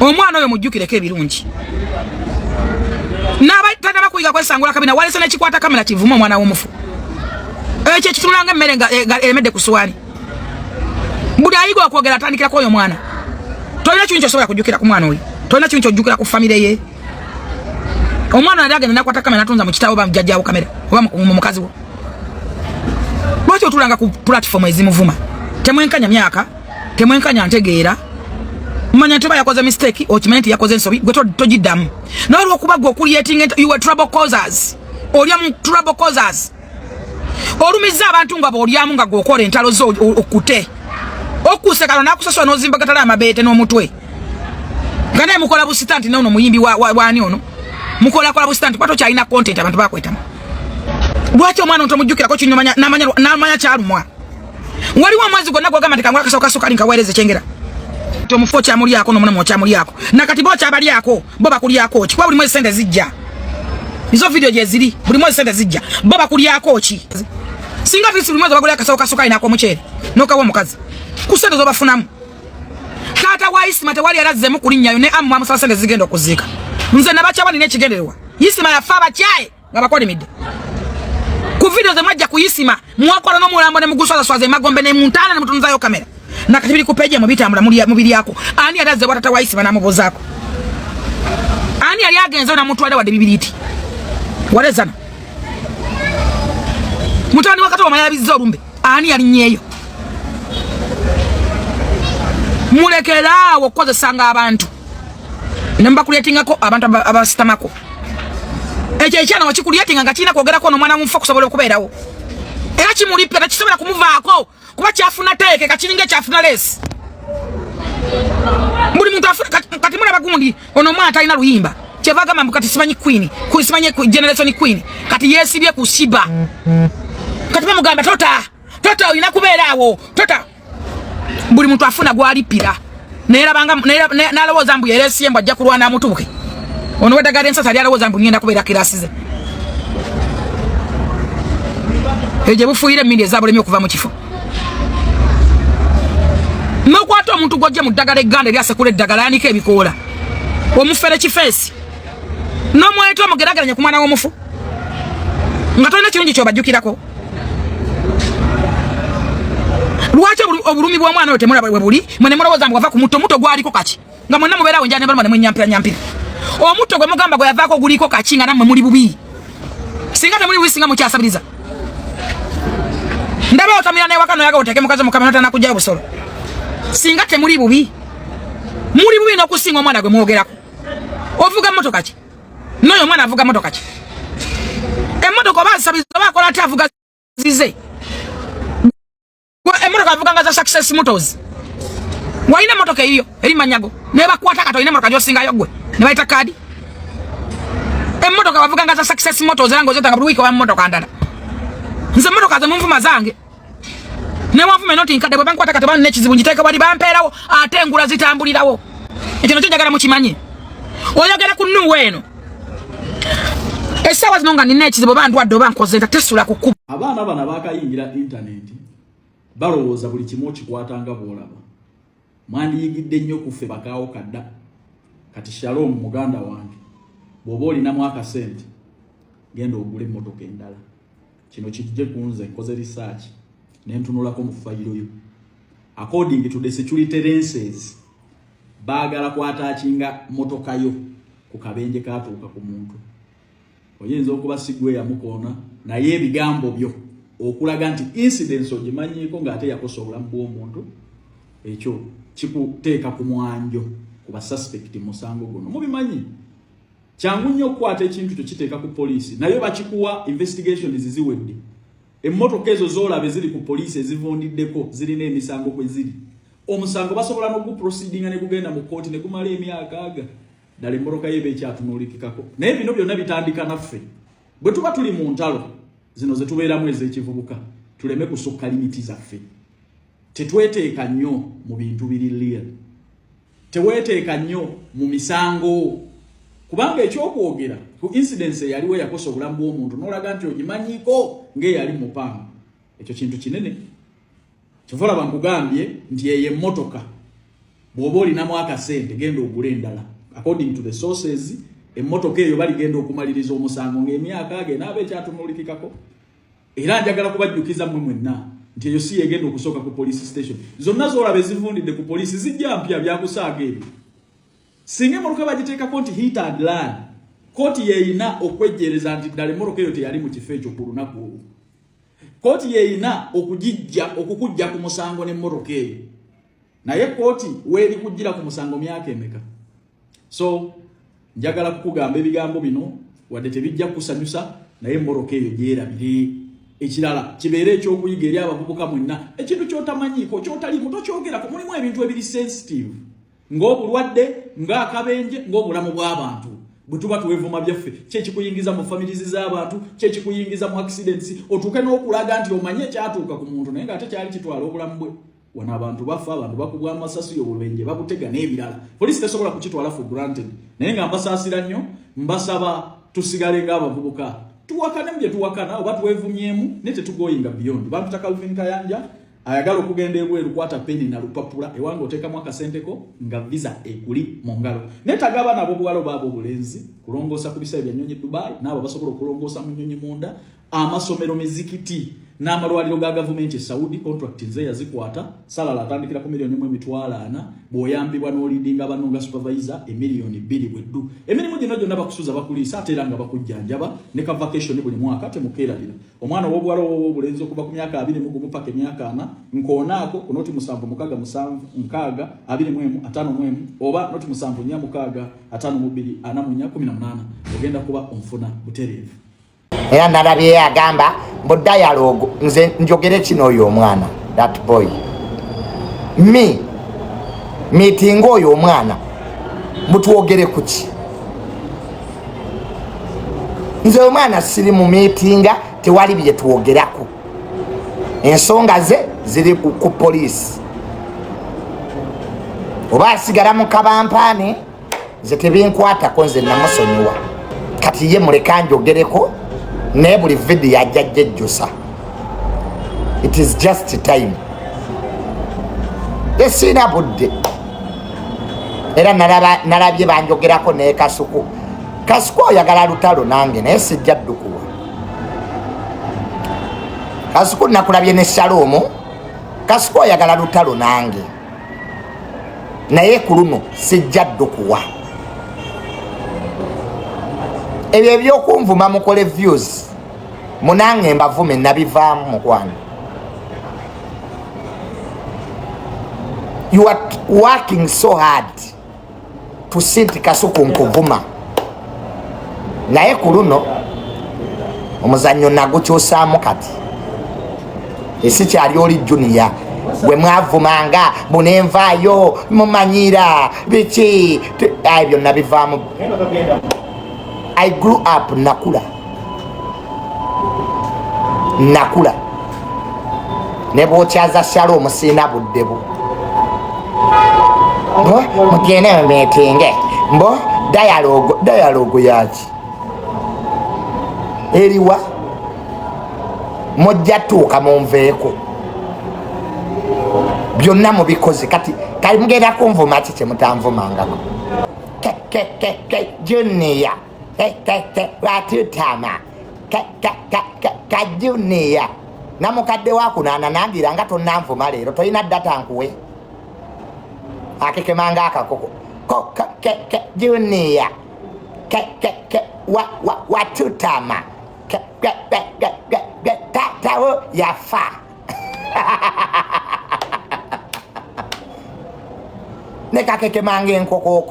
omwana oyo mujjukireko ebirungi n'abatana bakuyiga kwesangula kabina walese n'ekikwata kamera kivuma omwana w'omufu ekyo kitunulanga emmere nga emedde ku suwani buli ayiga okwogera atandikirako oyo mwana tolina kintu kyosobola kujjukira ku mwana oyo tolina kintu kyojjukira ku famire ye omwana yali agenda nakwata kamera natunza mu kitabo bamujjajjawo kamera oba mu mukazi wo lwaki otulanga ku platform ezimuvuma temwenkanya myaka temwenkanya ntegeera manya nti oba yakoze mistake okimanyi nti yakoze ensobi gwe togiddamu naye olw'okuba gwe okulyeting you were trouble causers olya mu trouble causers olumiza abantu nga b'olyamu nga gweokola entalo zo okute okuse kano nakusasula n'ozimba gatala amabeete n'omutwe nga naye mukola busita nti nono muyimbi wani ono mukola busita nti pato kyalina content abantu bakwetamu lwaki omwana ontomujjukirako kinyo n'amanya kyalumwa waliwo omwezi gwonna gwogamba nti kangula kasokasokali nkaweereza ekyengera tomufu okyamulyako n'omunamu okyamulyako nakati bo okyabalyako bo bakulyako ki kuba buli mwezi sente zijja izo video gye ziri buli mwezi sente zijja bo bakulyako ki singa tisi buli mwezi bagulya akasokasokali nako omuceere n'okawa omukazi ku sente zobafunamu taata wa Isima tewali yalazzemu kulinnyayo ne amu amusala sente zigenda okuziika nze nabakyawa nina ekigendererwa Isima yafa abakyaye nga bakolimidde ku video ze mwajja ku Isima mwakola n'omulambo ne muguswazaswaza emagombe ne muntaana ne mutunzayo kamera nakati biri ku page mu bitambula mubiri yako ani yalaze watata wa Isima namubozaako ani yali agenze na mutwala wadde bibiriti walezana mutani wakati wa mayabizza olumbe ani yali nyeyo mulekeraawo okukozesanga abantu nembakuletingako abantu abasitamako ekyo ekyana wakikuletinga nga kirina kwogerako n'omwana mufu okusobola okubeerawo era kimulipe tekisobola kumuvaako kuba kyafuna teeke kakiringa kyafuna leesi buli muntu kati mulaba gundi ono omwana talina luyimba kyeva agamba mbu kati simanyi queen simanyi generation queen kati yeesibye ku shiba kati bamugamba tota olina kubeeraawo tota buli muntu afuna gwalipira n'alowooza mbu yereesiye mbu ajja kulwana amutuuke ono weddagala ensasa ali alowooza mbu ngenda kubeera kirasi ze eyo gye bufuuyire emmindi ezabulemi okuva mu kifo n'okwata omuntu gw'ojja mu ddagala egganda eryasekula eddagala yanika ebikoola omufere kifeesi n'omweta omugerageranye ku mwana w'omufu nga tolina kirungi kyobajjukirako lwaki obulumi bw'omwana oyo temulaba bwe buli mwe ne mulowooza mbu wava ku muto gwaliko kaki nga mwenna mubeerawo njala ne baluma ne mwenyampira omutto gwe mugamba gwe yavaako guliko kaki nga nammwe muli bubi singa temuli bubi singa mukyasabiriza ndaba otamira newaka noyaga oteeke mukazi mukamera tanakugjayo busolo singa temuli bubi muli bubi n'okusinga omwana gwe mwogerako ovuga mmotoka ki n'oyo omwana avuga mmotoka ki emmotoka oba azisabiriza oba akola ate avuga zize emmotoka avuga nga za success motors walina emmotoka eyiyo eri manyago naye bakwata kati olina emmotoka gy'osingayo gwe ne bayita kaadi emmotoka bavuga nga za success motors era ng'ozetanga buli wiiki oba mmotoka ndala nze emmotoka ze munvuma zange newanvume noti nkadde bwe bankwata kati banina ekizibu ngiteeka wali bampeerawo ate engula zitambulirawo ekyo nakyo njagala mukimanyi oyogera ku nnuwe eno essaawa zino nga nina ekizibu oba ndwadde oba nkoze nta tesula kukuba abaana bano bakayingira intaneti balowooza buli kimu okikwatanga bw'olaba mwandiyigidde nnyo kuffe bakaawo kadda kati Shalom muganda wange bw'oba olinamu akasente genda ogule emmotoka endala kino kijje kunze nkoze research nentunulako mu fayiro yo according to the security lenses baagala kwataakinga motoka yo ku kabenje katuuka ku muntu oyinza okuba sigwe yamukoona naye ebigambo byo okulaga nti incidents ogimanyiiko ng'ate yakosa obulamu bw'omuntu ekyo kikuteeka ku mwanjo ku basuspect musango guno mubimanyi kyangu nnyo okukwata ekintu kyo kiteeka ku poliisi naye bakikuwa investigation ziziwedde emmotoka ezo zoolabe ziri ku poliisi ezivundiddeko zirina emisango kwe ziri omusango basobola n'oguproceedinga ne gugenda mu kooti ne gumala emyaka aga ddala emmotoka yeeba ekyatunuulikikako naye bino byonna bitandika naffe bwe tuba tuli mu ntalo zino ze tubeeramu ez'ekivubuka tuleme kusukka limiti zaffe tetweteeka nnyo mu bintu biri real teweteeka nnyo mu misango kubanga ekyokwogera ku incidence eyaliwo yakosa obulamu bw'omuntu n'olaga nti ogimanyiiko ng'eyali mupanga ekyo kintu kinene kivola bankugambye nti eyo emmotoka bwoba olinamu akasente genda ogula endala. According to the sources, emmotoka eyo bali genda okumaliriza omusango ng'emyaka agenda abe ekyatumulikikako. Era njagala kubajjukiza mmwe mwenna nti eyo si yegenda okusooka ku police station. Zonna z'olaba ezivundidde ku police zijja mpya byakusaaga ebyo. Singa emmotoka bagiteekako nti hit and run, kooti yeeyina okwejjereza nti ddala emmotoka eyo teyali mu kifo ekyo ku lunaku olwo. Kooti yeeyina okukujja ku musango n'emmotoka eyo. Naye kooti weeri kujjira ku musango myaka emeka. So njagala kukugamba ebigambo bino wadde tebijja kusanyusa naye emmotoka eyo gyerabire. Ekirala kibeere ekyokuyiga eri abavubuka mwenna, ekintu kyotamanyiiko kyotaliimu tokyogerako. Mulimu ebintu ebiri sensitive ng'obulwadde, ng'akabenje, ng'obulamu bw'abantu. Bwe tuba tuwevuma byaffe kyekikuyingiza mu families z'abantu, kyekikuyingiza mu accidents, otuuke n'okulaga nti omanye ekyatuuka ku muntu naye ng'ate kyali kitwala obulamu bwe. Wano abantu bafa, abantu bakubwa amasasi, obubenje babutega n'ebirala. Police tesobola kukitwala for granted. Naye nga mbasaasira nnyo, mbasaba tusigale ng'abavubuka. Tuwakane mu bye tuwakana oba tuwevumyemu ne tetugoyinga beyond. Bantu ta Calvin Kayanja ayagala okugenda ebweru kwata peni na lupapula ewange oteekamu akasenteko nga visa ekuli mu ngalo. Netagaba nabo bwalo baabo bulenzi kulongoosa ku bisaawe bya nnyonyi Dubai n'abo basobola okulongoosa mu nnyonyi munda, amasomero, mizikiti n'amalwaliro ga gavumenti Saudi contract nze yazikwata salala atandikira ku milioni 1.4 bw'oyambibwa n'olidinga banonga supervisor emiliyoni 2 bweddu. Emirimu gino gyonna bakusuza bakuliisa ate era nga bakujjanjaba ne ka vacation buli mwaka temukeerabira. Omwana w'obuwala w'obulenzi okuva ku myaka 21 paka emyaka 4 nkoonaako ku noti 7 oba noti 7 ogenda kuba onfuna butereevu. Era nalabye yagamba mbu dialogue nze njogere kino oyo omwana that boy meeting oyo omwana mutwogere kuki. Nze omwana siri mu meetinga tewali bye twogerako, ensonga ze ziri ku police. Oba asigala mu kabampaane nze tebinkwatako, nze namusonyiwa kati ye muleka njogereko ne buli video yajjajjejjusa. It is just time. Esina budde. Era nalabye banjogerako ne Kasuku. Kasuku oyagala lutalo nange naye sijja ddukuwa. Kasuku nakulabye ne Shalom. Kasuku oyagala lutalo nange naye ku luno sijja ddukuwa. Ebyo ebyokunvuma mukole views munange mbavume nabivaamu mukwano. You are working so hard to sit Kasuku nkuvuma naye ku luno omuzannyo nagukyusaamu kati. Esi kyali oli junior gwe mwavumanga bunenvaayo mumanyira biki ebyo nabivaamu. I grew up nakula ne bwokyaza Shalom sina buddebu mugende meetinge mbo dialogue yaki eriwa mujja tuuka munveeko byonna mubikoze kati kali mugenda kunvuma ki kyemutanvumangako junior watutama kajunia namukadde wakunaana nangira nga tonnanvuma leero tolina data nkuwe akekemanga akakoko junia watutama tatawo yafa. Nekakekemanga enkoko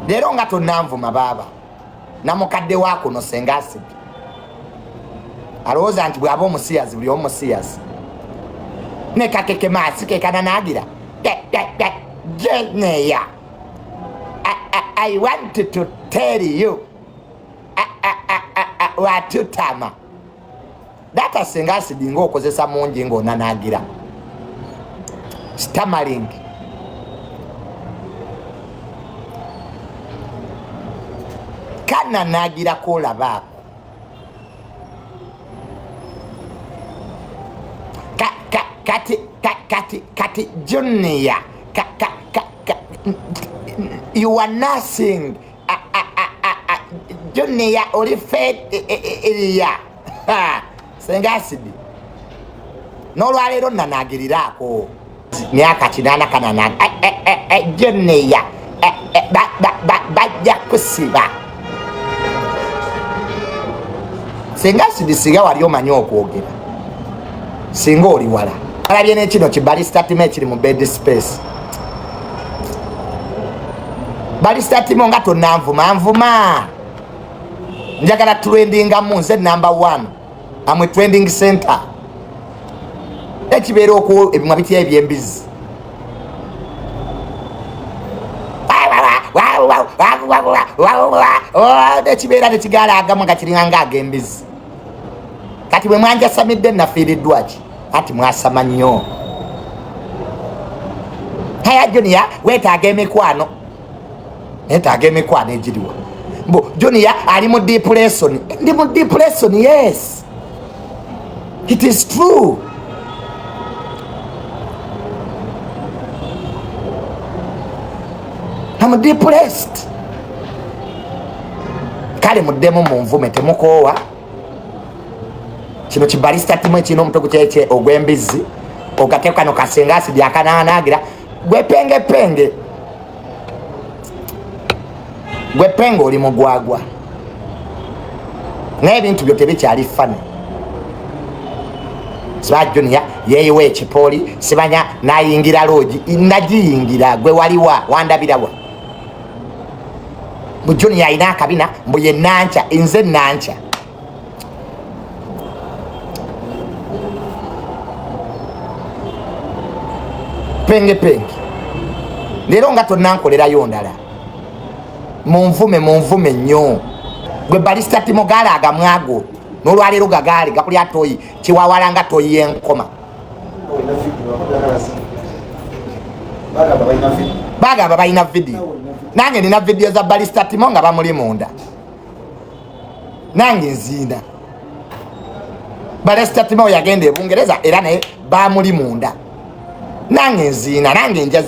leero nga tonnanvuma baaba namukadde wakuno senga asibye alowooza nti bw'aba omusiyazi buli omusiyazi nekakekema asikekana naagira Jeneya I want to tell you watutama data senga asibye ng'okozesa mungi ng'onna naagira stammering. Kana nagira kola baako kati kati Junior you are nothing Junior oli fed ya sengasidi n'olwaleero nanagiriraako myaka 8 kanana Junior bajja kusiba sengasidi siga wali omanyi okwogera singa oli wala alabye n'ekino kibalista time ekiri mu bed space balista time nga tonna nvuma njagala trendinga mu nze number 1 amwe trending center ekibeera oku ebimwa bitya ebyembizi ekibeera nekigala agamu nga kiringanga agembizi kati bwe mwanjasamidde nafiiriddwaki ati mwasama nnyo haya Junior wetaaga emikwano egiriwa mbo Junior ali mu depression ndi mu depression yes it is true I'm depressed kale muddemu mu nvume temukoowa kino kibalista timwe kino omutogo kyekye ogw'embizi ogateeka kano kasengasidi akananagira gwepenge oli mugwagwa n'ebintu byo tebikyali fane siba Junior yeeyiwa ekipooli sibanya nayingira loogi nagiyingira gwe waliwa wandabirawa mu Junior alina akabina mbu ye nanca nze nanca penge leero nga tonnankolerayo ndala munvume nnyo gwe balista timo gaala agamwago n'olwaleero gagaali gakulya toyi kiwawala nga toyi yenkoma bagamba balina vidiyo nange nina vidiyo za balista timo nga bamuli munda nange nziina balista timo yagenda e Bungereza era naye bamuli munda nange nziina nange nja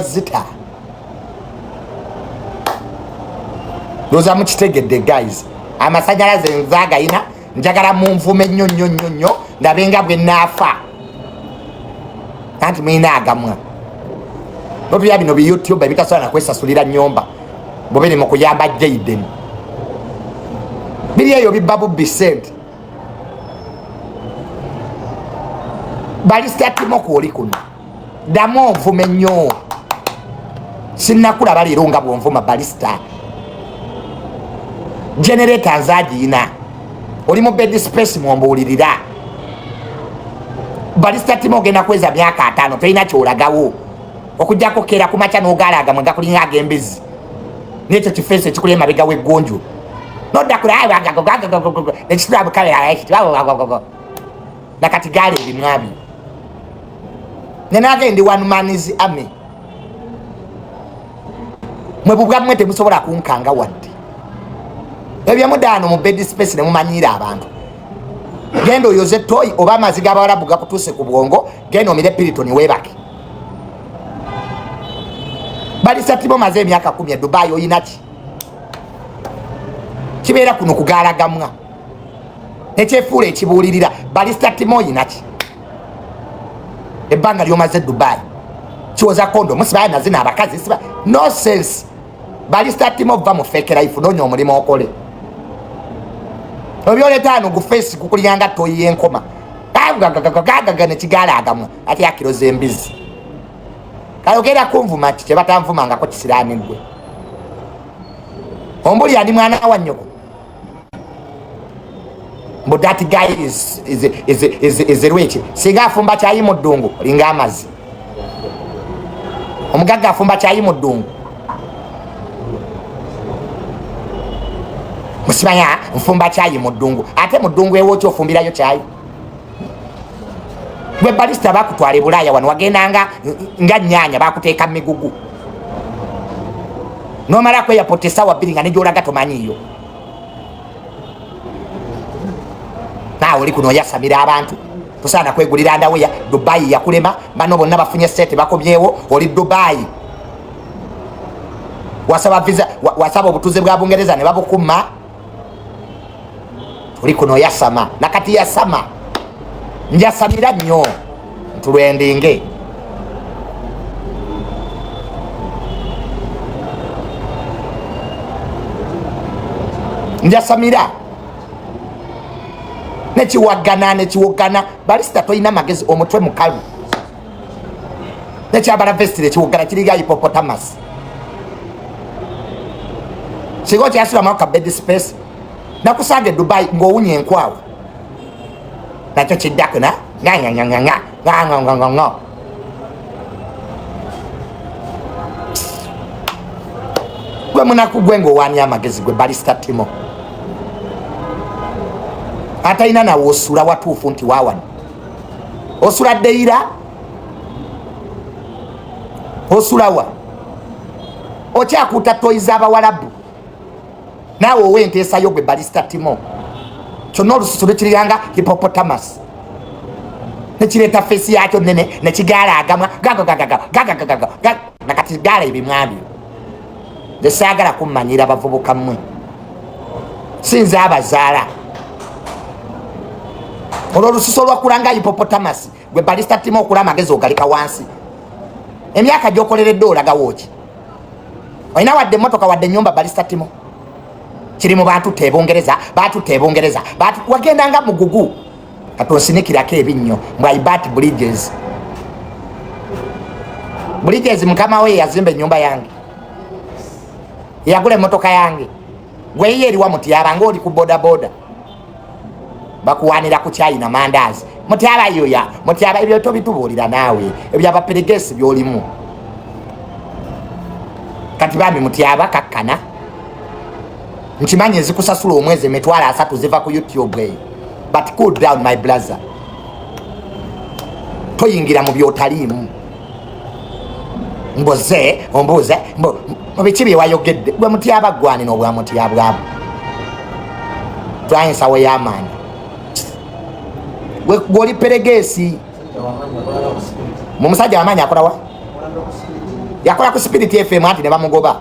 zita loza mukitegedde guys amasanyalaze nzagayina njagala munvume nnyo ndabenga bwe naafa anti mwina agamwa notulya bino bi YouTube ebitasobola nakwesasulira nnyomba bobiri mu kuyamba Jaden biri eyo bibba bubbi sente balista timo kuoli kuno ddamu onvume nnyo sinnakulaba leero nga bwonvuma balista generator nzagiina oli mu bed space mwombuulirira balista timo ogenda kweza myaka 5 tolina kyolagawo okujjako keera kumakya n'ogaalaga mwe gakulinga ag'embizi n'ekyo kifeesi ekikuli emabega w'eggonjo nodda kula nekitulabu kaberaekiti nakati gaala ebimwabi nenagende one man's army mwe bubwammwe temusobola kunkanga wadde ebyemudaano mu bed space nemumanyiira abantu genda oyoze toyi oba amazzi g'abawalabu gakutuuse ku bwongo genda omire Piriton weebake balista timo maze emyaka 10 e Dubai oyinaki kibeera kuno kugaalagamwa ekyefuula ekibuulirira balista timo oyinaki ebbanga lyomaze Dubai kiwoza kondo musibaya nazina abakazi siba no sense balista timo va mu fake life noonya omulimu okole obyoletaano gu face kukulyanga toyi yenkoma gagaga nekigaalaagamu ati akiroza embizi kayogera kunvuma ki kyebatanvumangako kisiraaniggwe ombuli andi mwana wa nnyoko mbu that guy is rich singa afumba kyayi mu ddungu linga amazzi omugagga afumba kyayi mu ddungu musimanya nfumba kyayi mu ddungu ate mu ddungu ewookyo ofumbirayo kyayi gwe balista bakutwala e Bulaaya wano wagendanga nga nnyanya bakuteeka migugu nomala kweyapota essaawa 2 nga ne gyolaga tomanyiyo naawe oli kuno yasamira abantu tosaana kwegulira ndaweya. Dubai yakulema bano bonna bafunye sente bakobyewo oli Dubai. Wasaba visa wasaba obutuze bwa Bungereza ne babukuma oli kuno yasama nakati yasama njasamira nnyo ntulwendinge. Njasamira nekiwogana Balista toyina magezi omutwe mukalu nekyabala vestire kiwogana kiriga hippopotamus sigo kyasula maka bed space nakusange Dubai ngowunye enkwawo nakyo kiddakuna nga gwe munaku gwe ng'owaanya amagezi gwe Balista Timo atayina nawe osula watuufu nti waawano osula Deira osulawa okyakuuta toyiza abawalabu naawe owenteesayo gwe Balista Timo kyonna olususu lwekiriganga hippopotamus nekireeta feesi yakyo nene nekigaala agamwa nakati gaala ebimwabyo. Nze saagala kummanyira bavubuka mmwe sinza abazaala olwo olususu olwakulanga hippopotamus gwe Balista Timo okula amagezi ogalika wansi. Emyaka gyokoleredde olagawo ki? Olina wadde emmotoka wadde ennyumba Balista Timo kiri mu bantu tebongereza wagendanga mugugu katonsinikirako ebinnyo mbwaibat bridges mukama we yazimba ennyumba yange yagula emmotoka yange gweye eriwa Mutyaba ng'oli ku bodaboda bakuwanira ku cyayi na mandazi Mutyaba ebyo tobitubuulira naawe ebyabaperegesi byolimu kati bambi Mutyaba kakkana nkimanyi ezikusasula omwezi emitwalo 3 ziva ku YouTube eyo but cool down my brother toyingira mu byotaliimu mbuze mubiki bye wayogedde gwe Mutyaba gwani n'obwa Mutyaba abo twayinsawo y'amaanyi gwoli peregesi mu musajja wamaanyi akolawa yakola ku Spirit FM anti ne bamugoba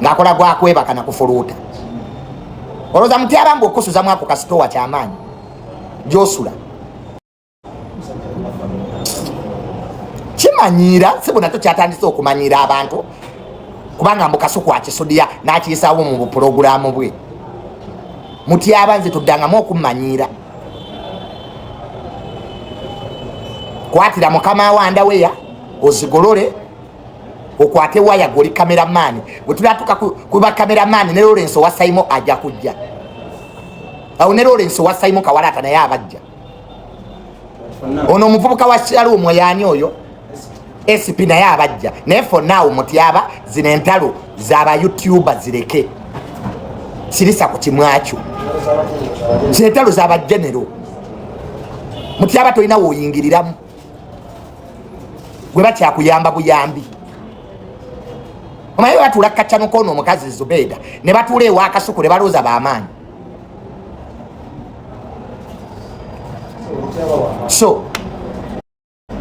ng'akola gwakwebaka nakufuluuta olowooza Mutyaba mbu okusuzamu ako kasitowa kyamaanyi gyosula kimanyiira si bunakyo kyatandise okumanyiira abantu kubanga mbu Kasuku akisudya n'akiyisaawo mu bupulogulaamu bwe. Mutyaba nze tuddangamu okumanyiira kwatira mukama wanda weya ozigolole okwate waya goli cameraman bwe tulatuka kuba cameraman ne Lawrence wa Saimo ajja kujja au ne Lawrence wa Saimo kawalata naye abajja ono muvubuka wa Shalom yani oyo SP naye abajja naye for now Mutyaba zino entalo z'aba YouTuber zireke sirisa ku kimwakyo zentalo z'aba general Mutyaba tolina woyingiriramu gwe bakyakuyamba buyambi omaye batula kaccano kono omukazi Zubeda ne batula ewa Kasuku ne balooza b'amaanyi so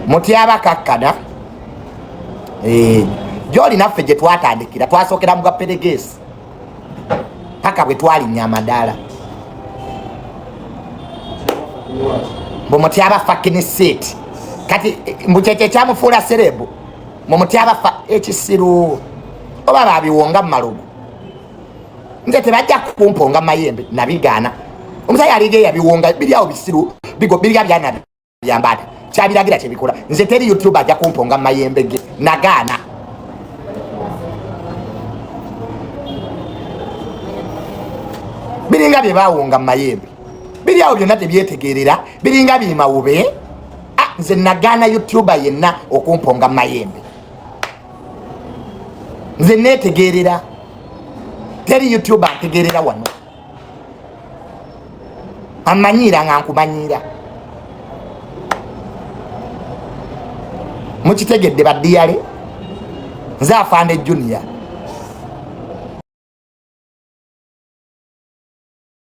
Mutyaba kakkana gyoli naffe gye twatandikira twasookera mu gaperegesi paka bwe twalinnya amadaala mbu Mutyaba fucking set kati mbukyekye kyamufuula serebu mu Mutyaba ekisiru oba babiwonga mumalogo nze tebajja kumponga mayembe nabigaana omusajja alige yabiwonga biryawo bisiru birya byana byambata kyabiragira kyebikola nze teri YouTube ajja kumponga mayembe ge nagaana biringa bye bawonga mayembe biryawo byonna tebyetegerera biringa bimawube nze nagaana YouTuber yenna okumponga mayembe nze netegerera teri YouTuber ntegerera wano amanyira nga nkumanyira mukitegedde baddiyale nze Afande Junior